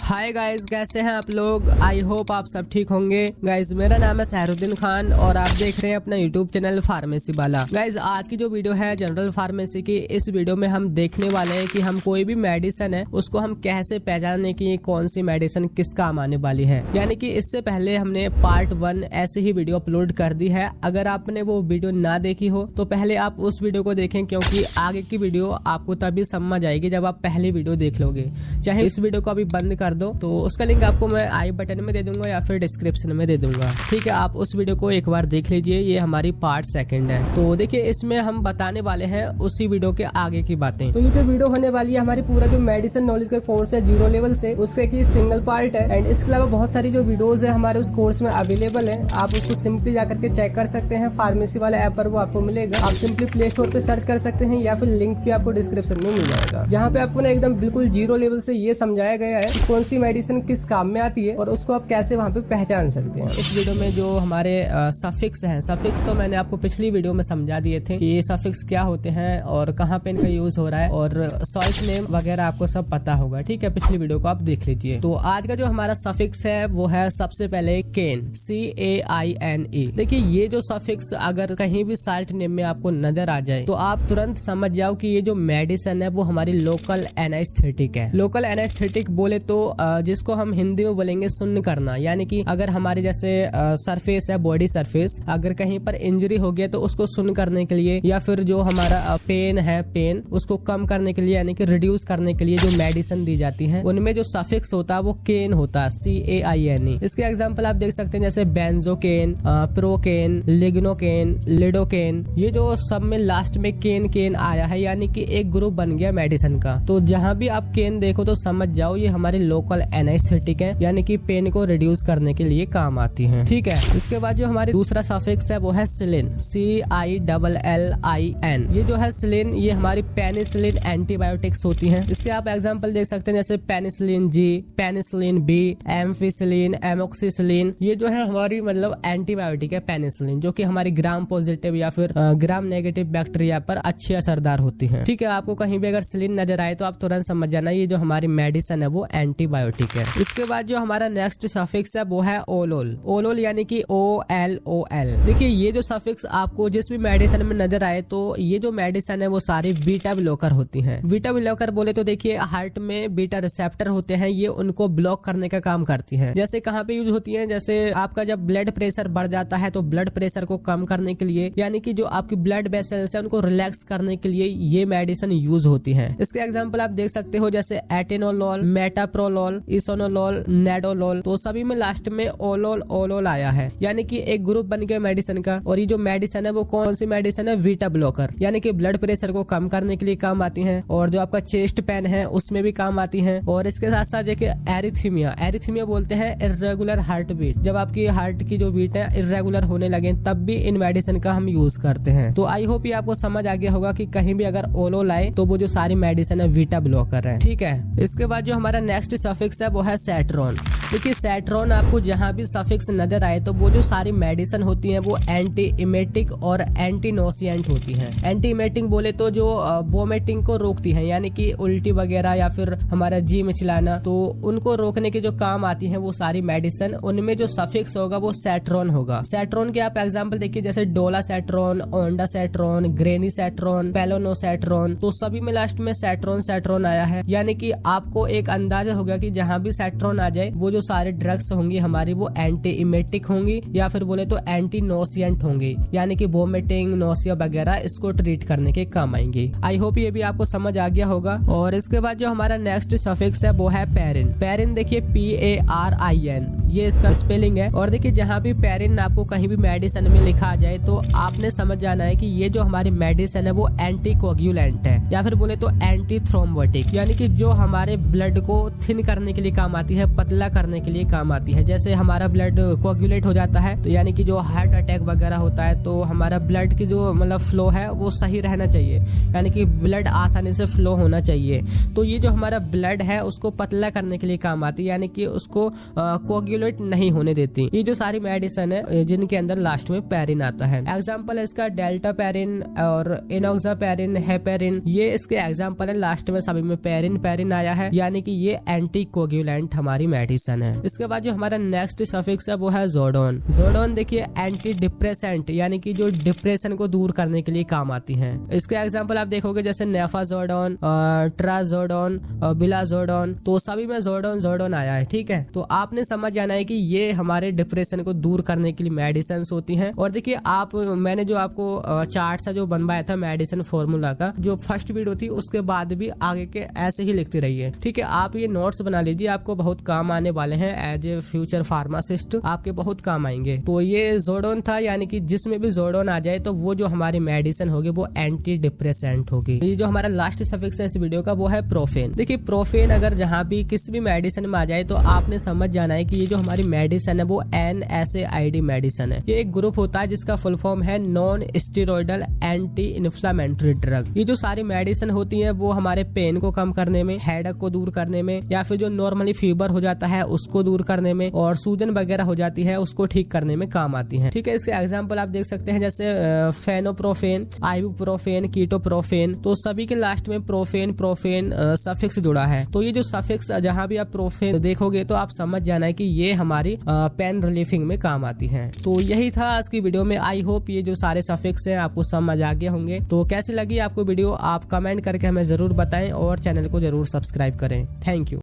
Hi guys, कैसे हैं आप लोग। आई होप आप सब ठीक होंगे। गाइस मेरा नाम है सहरुद्दीन खान और आप देख रहे हैं अपना यूट्यूब चैनल फार्मेसी वाला। गाइस आज की जो वीडियो है जनरल फार्मेसी की, इस वीडियो में हम देखने वाले हैं कि हम कोई भी मेडिसिन है उसको हम कैसे पहचाने कि कौन सी मेडिसिन किस काम आने वाली है। यानी कि इससे पहले हमने पार्ट 1 ऐसे ही वीडियो अपलोड कर दी है। अगर आपने वो वीडियो ना देखी हो तो पहले आप उस वीडियो को देखें, क्योंकि आगे की वीडियो आपको तभी समझ आएगी जब आप पहली वीडियो देख लोगे। चाहे इस वीडियो को अभी बंद कर दो तो उसका लिंक आपको मैं आई बटन में दे दूंगा या फिर डिस्क्रिप्शन में दे दूंगा। ठीक है, आप उस वीडियो को एक बार देख लीजिए। ये हमारी पार्ट 2 है। तो देखिए इसमें हम बताने वाले हैं उसी वीडियो के आगे की बातें। तो ये जो वीडियो होने वाली है हमारी पूरा जो मेडिसिन नॉलेज का कोर्स है 0 लेवल से, उसका एक सिंगल पार्ट है। एंड इसके अलावा बहुत सारी जो वीडियोज है हमारे उस कोर्स में अवेलेबल है। आप उसको सिंपली जाकर के चेक कर सकते हैं। फार्मेसी वाला ऐप पर वो आपको मिलेगा। आप सिंपली प्ले स्टोर पे सर्च कर सकते हैं या फिर लिंक भी आपको डिस्क्रिप्शन में मिल जाएगा, जहाँ पे आपको ना एकदम बिल्कुल 0 लेवल से ये समझाया गया है कौन सी मेडिसिन किस काम में आती है और उसको आप कैसे वहाँ पे पहचान सकते हैं। इस वीडियो में जो हमारे सफिक्स हैं, सफिक्स तो मैंने आपको पिछली वीडियो में समझा दिए थे कि ये सफिक्स क्या होते हैं और कहाँ पे इनका यूज हो रहा है, और सॉल्ट नेम वगैरह आपको सब पता होगा। ठीक है, पिछली वीडियो को आप देख लीजिए। तो आज का जो हमारा सफिक्स है वो है सबसे पहले केन, CAINE। देखिए ये जो सफिक्स अगर कहीं भी सॉल्ट नेम में आपको नजर आ जाए तो आप तुरंत समझ जाओ कि ये जो मेडिसिन है वो हमारी लोकल एनेस्थेटिक है। लोकल एनेस्थेटिक बोले तो जिसको हम हिंदी में बोलेंगे सुन्न करना। यानी कि अगर हमारे जैसे सरफेस है, बॉडी सरफेस, अगर कहीं पर इंजरी हो गया तो उसको सुन्न करने के लिए, या फिर जो हमारा पेन है, पेन उसको कम करने के लिए यानी कि रिड्यूस करने के लिए जो मेडिसिन दी जाती है उनमें जो सफिक्स होता है वो केन होता है, CAINE। इसके एग्जांपल आप देख सकते हैं जैसे बेंजोकेन, प्रोकेन, लिग्नोकेन, लिडोकेन। ये जो सब में लास्ट में केन केन आया है यानी कि एक ग्रुप बन गया मेडिसिन का। तो जहाँ भी आप केन देखो तो समझ जाओ ये हमारी लोकल एनेस्थेटिक है, यानी कि पेन को रिड्यूस करने के लिए काम आती है। ठीक है, इसके बाद जो हमारी दूसरा सफिक्स है वो है सिलिन, CILLIN। ये जो है सिलिन, ये हमारी पेनिसिलिन एंटीबायोटिक्स होती हैं। इसके आप एग्जांपल देख सकते हैं जैसे penicillin G, penicillin B, ampicillin, amoxicillin. ये जो है हमारी मतलब एंटीबायोटिक है पेनिसिलिन, जो कि हमारी ग्राम पॉजिटिव या फिर ग्राम नेगेटिव बैक्टीरिया पर अच्छी असरदार होती है। ठीक है, आपको कहीं भी अगर सिलिन नजर आए तो आप तुरंत समझ जाना ये जो हमारी मेडिसिन है वो एंटीबायोटिक है। इसके बाद जो हमारा नेक्स्ट सफिक्स है वो है ओलोल, ओलोल यानी कि OLOL। देखिए ये जो सफिक्स आपको जिस भी मेडिसिन में नजर आए तो ये जो मेडिसिन है वो सारी बीटा ब्लॉकर होती हैं। बीटा ब्लॉकर बोले तो देखिए हार्ट में बीटा रिसेप्टर होते हैं, ये उनको ब्लॉक करने का काम करती हैं। जैसे कहाँ पे यूज होती है, जैसे आपका जब ब्लड प्रेशर बढ़ जाता है तो ब्लड प्रेशर को कम करने के लिए, यानी कि जो आपकी ब्लड वेसल्स है उनको रिलैक्स करने के लिए ये मेडिसिन यूज होती है। इसके एग्जाम्पल आप देख सकते हो जैसे एटेनोलॉल, मेटाप्रोलोल, इसोनोलॉल, नेडोलॉल। तो सभी में लास्ट में ओलोल ओलोल आया है, यानी कि एक ग्रुप बन गया मेडिसिन का। और ये जो मेडिसिन है वो कौन सी मेडिसिन है, बीटा ब्लॉकर, यानी कि ब्लड प्रेशर को कम करने के लिए काम आती हैं। और जो आपका चेस्ट पेन है उसमें भी काम आती हैं। और इसके साथ साथ देखिए एरिथमिया, एरिथमिया बोलते हैं इर्रेगुलर हार्ट बीट। जब आपकी हार्ट की जो बीट है इर्रेगुलर होने लगे तब भी इन मेडिसिन का हम यूज करते हैं। तो आई होप ये आपको समझ आ गया होगा कि कहीं भी अगर ओलोल आए तो वो जो सारी मेडिसिन है बीटा ब्लॉकर है। ठीक है, इसके बाद जो हमारा नेक्स्ट सफिक्स है वो है सेट्रॉन। देखिए सेट्रॉन आपको जहाँ भी सफिक्स नजर आए तो वो जो सारी मेडिसिन होती हैं वो एंटी इमेटिक और एंटी नोसिएंट होती हैं। एंटी इमेटिक बोले तो जो वोमिटिंग को रोकती है, यानी कि उल्टी वगैरह या फिर हमारा जी मिचलाना, तो उनको रोकने के जो काम आती है वो सारी मेडिसिन, उनमें जो सफिक्स होगा वो सेट्रॉन होगा। सेट्रॉन के आप एग्जाम्पल देखिए जैसे डोला सेट्रॉन, ओंडा सेट्रॉन, ग्रेनी सेट्रॉन, पेलोनो सेट्रॉन। तो सभी में लास्ट में सेट्रॉन सेट्रॉन आया है, यानी कि आपको एक अंदाजा हो गया कि जहाँ भी सेट्रॉन आ जाए वो जो सारे ड्रग्स होंगी हमारी वो एंटी इमेटिक होंगी या फिर बोले तो एंटी नोसिएंट होंगी, यानी कि वोमिटिंग, नोसिया वगैरह इसको ट्रीट करने के काम आएंगे। आई होप ये भी आपको समझ आ गया होगा। और इसके बाद जो हमारा नेक्स्ट सफिक्स है वो है पेरिन। पेरिन देखिए PARIN, ये इसका स्पेलिंग है। और देखिए जहाँ भी पेरिन आपको कहीं भी मेडिसिन में लिखा आ जाए तो आपने समझ जाना है कि ये जो हमारी मेडिसिन है वो एंटी कोगुलेंट है या फिर बोले तो एंटी थ्रोम्बोटिक, यानी कि जो हमारे ब्लड को थिन करने के लिए काम आती है, पतला करने के लिए काम आती है। जैसे हमारा ब्लड कोगुलेट हो जाता है तो यानी कि जो हार्ट अटैक वगैरह होता है तो हमारा ब्लड की जो मतलब फ्लो है वो सही रहना चाहिए, यानी कि ब्लड आसानी से फ्लो होना चाहिए। तो ये जो हमारा ब्लड है उसको पतला करने के लिए काम आती है, यानी कि उसको कोगुलेट कोगुलेट नहीं होने देती। ये जो सारी मेडिसिन है जिनके अंदर लास्ट में पेरिन आता है। एग्जाम्पल है इसका डेल्टा पेरिन और एनोक्सापेरिन, हेपेरिन, ये इसके एग्जाम्पल है। लास्ट में सभी में पेरिन आया है, यानी कि ये एंटी कोगुलेंट हमारी मेडिसिन है। इसके बाद जो हमारा नेक्स्ट सफिक्स है वो है जोडोन। जोडोन देखिए एंटी डिप्रेसेंट, यानी कि जो डिप्रेशन को दूर करने के लिए काम आती है। इसके एग्जाम्पल आप देखोगे जैसे नेफाजोडोन, ट्राजोडोन, बिलाजोडोन, तो सभी में जोडोन आया है। ठीक है, तो आपने समझ जाना है कि ये हमारे डिप्रेशन को दूर करने के लिए मेडिसिन होती हैं। और देखिए मैंने जो आपको चार्ट सा जो बनवाया था मेडिसिन फॉर्मूला का, जो फर्स्ट वीडियो थी उसके बाद भी आगे के ऐसे ही लिखते रहिए। ठीक है, आप ये नोट्स बना लीजिए, आपको बहुत काम आने वाले हैं। एज ए फ्यूचर फार्मासिस्ट आपके बहुत काम आएंगे। तो ये जोडोन था, यानी कि जिसमें भी जोडोन आ जाए तो वो जो हमारी मेडिसिन होगी वो एंटी डिप्रेसेंट होगी। ये जो हमारा लास्ट सफिक्स है इस वीडियो का वो है प्रोफेन। देखिए प्रोफेन अगर जहाँ भी किसी भी मेडिसिन में आ जाए तो आपने समझ जाना है कि ये जो हमारी मेडिसिन है वो NSAID मेडिसिन है। ये एक ग्रुप होता है जिसका फुल फॉर्म है non steroidal anti inflammatory drug. ये जो सारी मेडिसिन होती हैं वो हमारे पेन को कम करने में, हेडेक को दूर करने में, या फिर जो नॉर्मली फीवर हो जाता है उसको दूर करने में, और सूजन वगैरह हो जाती है उसको ठीक करने में काम आती है। ठीक है, इसके एग्जाम्पल आप देख सकते हैं जैसे फेनोप्रोफेन, आइबुप्रोफेन, कीटोप्रोफेन, तो सभी के लास्ट में प्रोफेन सफिक्स जुड़ा है। तो ये जो सफिक्स जहाँ भी आप प्रोफेन देखोगे तो आप समझ जाना है कि ये हमारी पेन रिलीफिंग में काम आती है। तो यही था आज की वीडियो में। आई होप ये जो सारे सफिक्स हैं आपको समझ आ गए होंगे। तो कैसी लगी आपको वीडियो आप कमेंट करके हमें जरूर बताएं और चैनल को जरूर सब्सक्राइब करें। Thank you.